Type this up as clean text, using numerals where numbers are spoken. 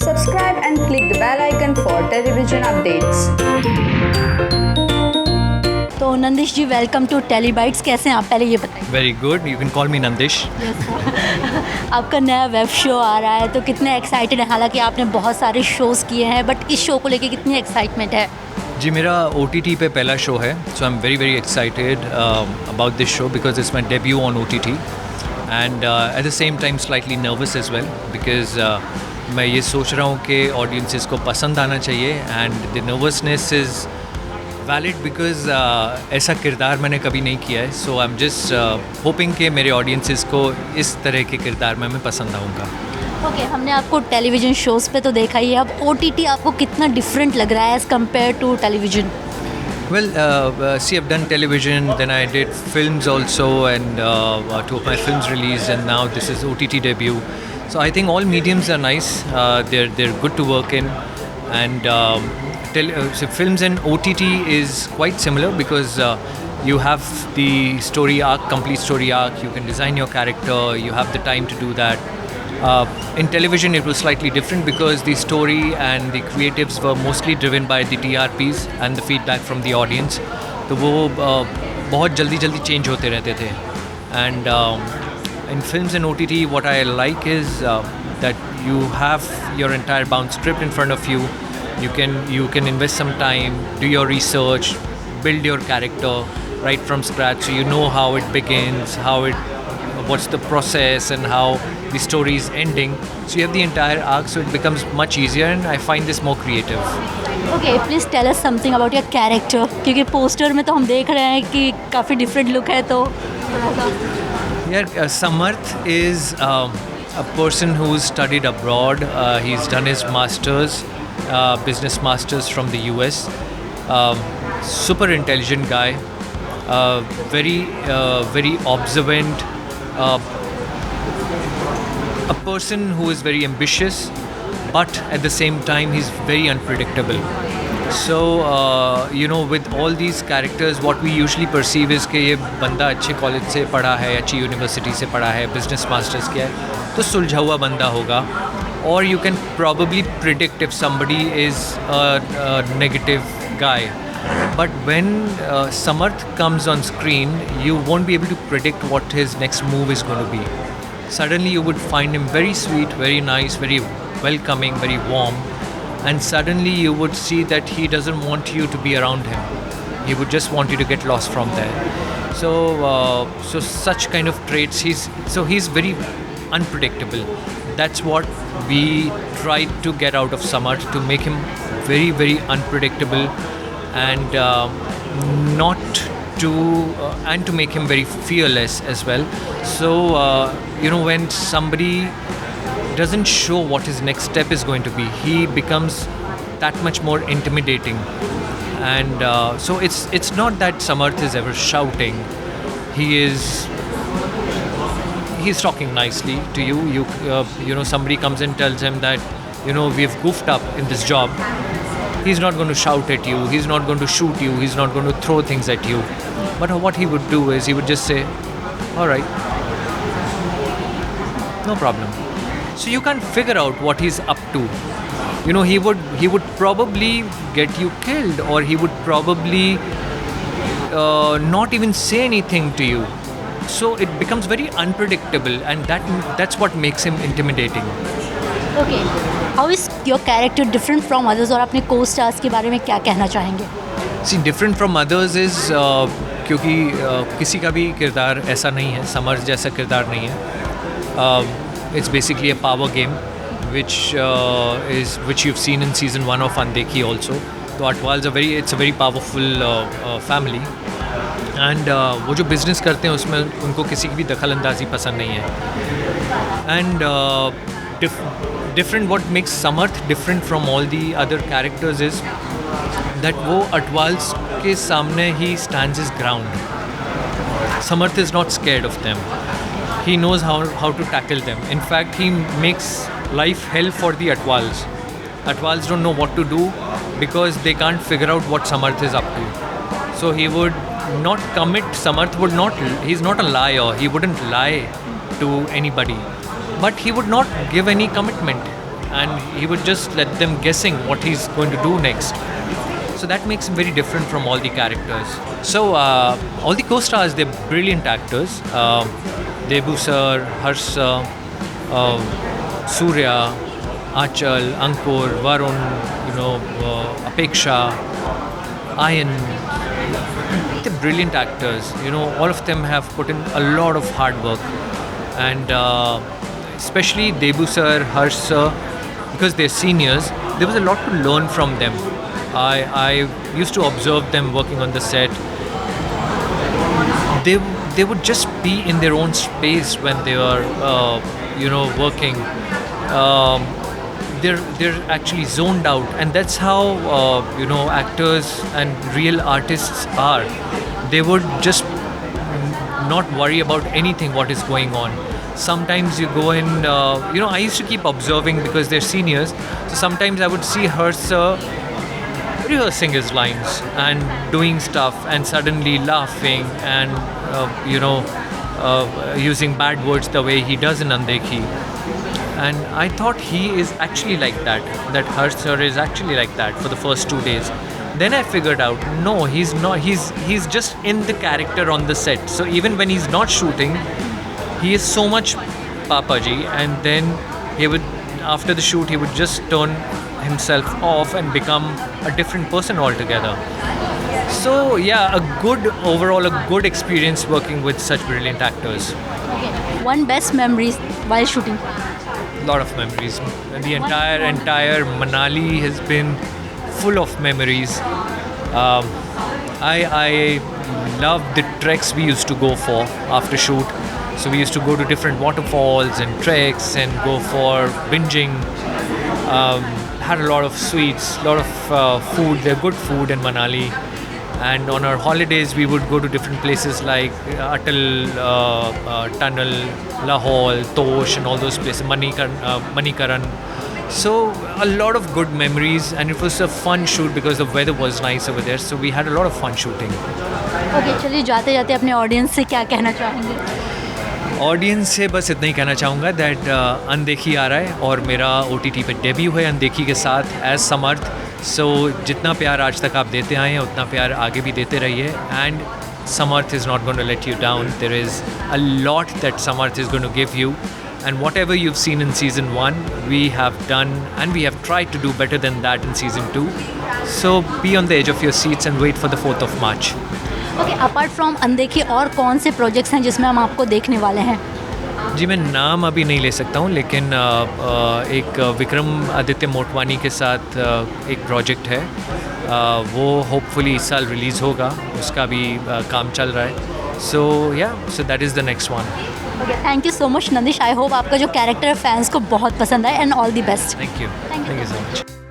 Subscribe and click the bell icon for television updates. तो नंदिश जी welcome to Telebytes. कैसे हैं आप, पहले ये बताइए। Very good, you can call मी नंदिश। आपका नया वेब शो आ रहा है तो कितने एक्साइटेड हैं? हालांकि आपने बहुत सारे शोज़ किए हैं बट इस शो को लेके कितनी एक्साइटमेंट है? जी, मेरा OTT पे पहला शो है, so I am very very excited about this show because it's my debut on OTT and at the same time slightly nervous as well because मैं ये सोच रहा हूँ कि ऑडियंसिस को पसंद आना चाहिए and the nervousness is valid because ऐसा किरदार मैंने कभी नहीं किया है, so I am just hoping कि मेरे ऑडियंसिस को इस तरह के किरदार में मैं पसंद आऊँगा। ओके, हमने आपको टेलीविज़न शोज़ पे तो देखा ही है, अब OTT आपको कितना डिफरेंट लग रहा है as compare to television? Well, see, I've done television, then I did films also, and two of my films released, and now this is OTT debut. So I think all mediums are nice. They're good to work in, and so films and OTT is quite similar because you have the story arc, complete story arc. You can design your character. You have the time to do that. In television it was slightly different because the story and the creatives were mostly driven by the TRPs and the feedback from the audience. तो वो बहुत जल्दी change होते रहते थे. And in films and OTT what I like is that you have your entire bound script in front of you. You can invest some time, do your research, build your character right from scratch, so you know how it begins, what's the process and how the story is ending. So you have the entire arc, so it becomes much easier and I find this more creative. Okay, please tell us something about your character, क्योंकि poster में तो हम देख रहे हैं कि काफ़ी different look है, तो Samarth is a person who's studied abroad. He's done his masters, business masters from the US. Super intelligent guy, very observant, a person who is very ambitious, but at the same time he's very unpredictable. So with all these characters what we usually perceive is कि ये बंदा अच्छे college से पढ़ा है, अच्छी university से पढ़ा है, बिजनेस मास्टर्स किया है, तो सुलझा हुआ बंदा होगा. Or you can probably predict if somebody is a negative guy. But when Samarth comes on screen, you won't be able to predict what his next move is going to be. Suddenly you would find him very sweet, very nice, very welcoming, very warm, and suddenly you would see that he doesn't want you to be around him. He would just want you to get lost from there. So such kind of traits, he's very unpredictable. That's what we tried to get out of Samarth, to make him very very unpredictable and and to make him very fearless as well. So when somebody doesn't show what his next step is going to be, he becomes that much more intimidating. And so it's not that Samarth is ever shouting. He's talking nicely to you. Somebody comes and tells him that we've goofed up in this job. He's not going to shout at you, he's not going to shoot you, he's not going to throw things at you. But what he would do is he would just say, all right, no problem. So you can't figure out what he's up to. He would probably get you killed, or he would probably not even say anything to you. So it becomes very unpredictable, and that's what makes him intimidating. Okay, how is your character different from others, और अपने को stars के बारे में क्या कहना चाहेंगे? सी, different from others is क्योंकि किसी का भी किरदार ऐसा नहीं है, समर्थ जैसा किरदार नहीं है. It's basically a power game which you've seen in season 1 of Undekhi also. तो अटवाल्स it's a very powerful family, and वो जो बिज़नेस करते हैं उसमें उनको किसी की भी दखल अंदाजी पसंद नहीं है. And different, what makes Samarth different from all the other characters is that वो अटवाल्स के सामने he stands his ground. Samarth is not scared of them. He knows how to tackle them. In fact, he makes life hell for the Atwals. Atwals don't know what to do because they can't figure out what Samarth is up to. So he would not commit. Samarth would not. He's not a liar. He wouldn't lie to anybody. But he would not give any commitment. and he would just let them guessing what he's going to do next. So that makes him very different from all the characters. So all the co-stars, they're brilliant actors. Debu sir, Harsh sir, Surya, Achal, Ankur, Varun, Apeksha, Ayan. They're brilliant actors. All of them have put in a lot of hard work, and especially Debu sir, Harsh sir, because they're seniors. There was a lot to learn from them. I used to observe them working on the set. They would just be in their own space when they were working. They're actually zoned out, and that's how actors and real artists are. They would just not worry about anything what is going on. Sometimes you go in, I used to keep observing because they're seniors. So sometimes I would see her rehearsing his lines and doing stuff, and suddenly laughing and using bad words the way he does in Undekhi. And I thought he is actually like that Harsh sir is actually like that for the first 2 days. Then I figured out, no, he's not. He's just in the character on the set. So even when he's not shooting, he is so much Papaji, and then he would, after the shoot, he would just turn himself off and become a different person altogether. So yeah, overall a good experience working with such brilliant actors. One best memories while shooting. Lot of memories. The entire Manali has been full of memories. I love the treks we used to go for after shoot. So we used to go to different waterfalls and treks and go for binging. Had a lot of sweets, a lot of food. They're good food in Manali. And on our holidays, we would go to different places like Atal Tunnel, Lahore, Tosh, and all those places, Manikaran. So a lot of good memories, and it was a fun shoot because the weather was nice over there. So we had a lot of fun shooting. Okay, चलिए जाते जाते अपने audience से क्या कहना चाहेंगे? Audience से बस इतना ही कहना चाहूँगा दैट अनदेखी आ रहा है, और मेरा OTT पे डेब्यू है अनदेखी के साथ एज समर्थ. सो जितना प्यार आज तक आप देते आए हैं, उतना प्यार आगे भी देते रहिए. And Samarth is not going to let you down. There is a lot that Samarth is going to give you. And whatever you've seen in season 1, we have done, and we have tried to do better than that in season 2. So be on the edge of your seats and wait for the 4th of March. Okay, apart from अनदेखी और कौन से projects हैं जिसमें हम आपको देखने वाले हैं? जी, मैं नाम अभी नहीं ले सकता हूँ, लेकिन एक विक्रम आदित्य मोटवानी के साथ एक प्रोजेक्ट है. वो होपफुली इस साल रिलीज़ होगा. उसका भी काम चल रहा है. So that is the next one. Okay, thank you so much Nandish. I hope आपका जो कैरेक्टर है फैंस को बहुत पसंद आए, and all the best. Thank you so much.